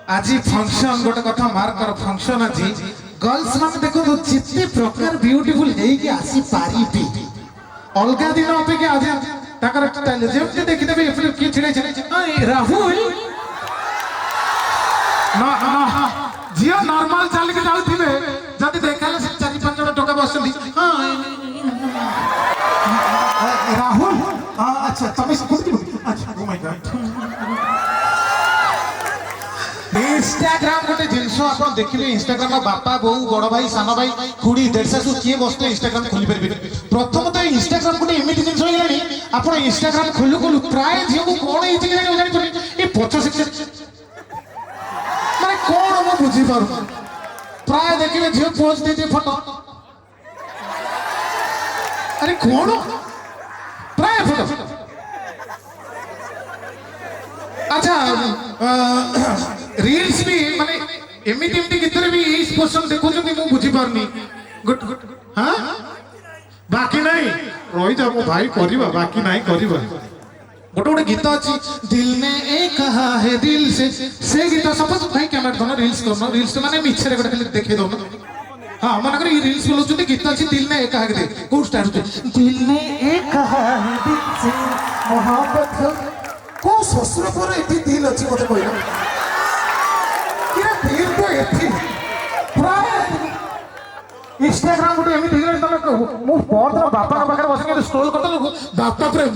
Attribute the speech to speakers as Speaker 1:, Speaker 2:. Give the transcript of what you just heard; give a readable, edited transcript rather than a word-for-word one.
Speaker 1: आज फंक्शन गोटे कथा मार कर फंक्शन आज गर्ल्स मान देखो जिते प्रकार ब्यूटीफुल हेकी आसी पारिबे अलग दिन अपेक्षा आज ताकर स्टाइल जेमते देखिदेबे एफले की छिड़े छिड़े राहुल ना ना जिया नॉर्मल चल के जाउथिबे जदी देखाले से 4-5 जण टका बसली हां राहुल अच्छा तमे स्कूटी अच्छा ओ माय गॉड इंस्टाग्राम गोटे जिनस आप देखिए इंस्टाग्राम बापा बो बड़ भाई सान भाई खुड़ी देशू किए बसते इंस्टाग्राम खोली पारे प्रथम तो इंस्टाग्राम गोटे एमती जिन हो गलानी आप इंस्टाग्राम खोलु खोलु प्राय झील को कौन ये पच माने कौन मु बुझी पार प्राय देखिए झील पोस्ट दे फोटो अरे कौन प्राय फोटो अच्छा रील्स भी माने एमिति एमिति गितरे भी इस पोषण देखो जो कि मु बुझी पारनी गुड गुड हां बाकी नहीं रोई जा मो भाई करिबा बाकी नहीं करिबा गोटे गोटे गीत अछि दिल ने एक कहा है दिल से गीत सपोज भाई कैमरा धनो रील्स करनो रील्स माने मिछरे गोटे खाली देखे दो हां मन कर रील्स बोलो जो गीत अछि दिल ने एक कहा के दे को स्टार्ट दिल ने एक कहा है दिल से मोहब्बत को ससुर पर एठी दिल अछि मते कहलो किरा दिल तो एठी प्राय इंस्टाग्राम गोटे एमिति तमे मु बहुत बापा पाखरे बस के स्क्रॉल करतो बापा प्रेम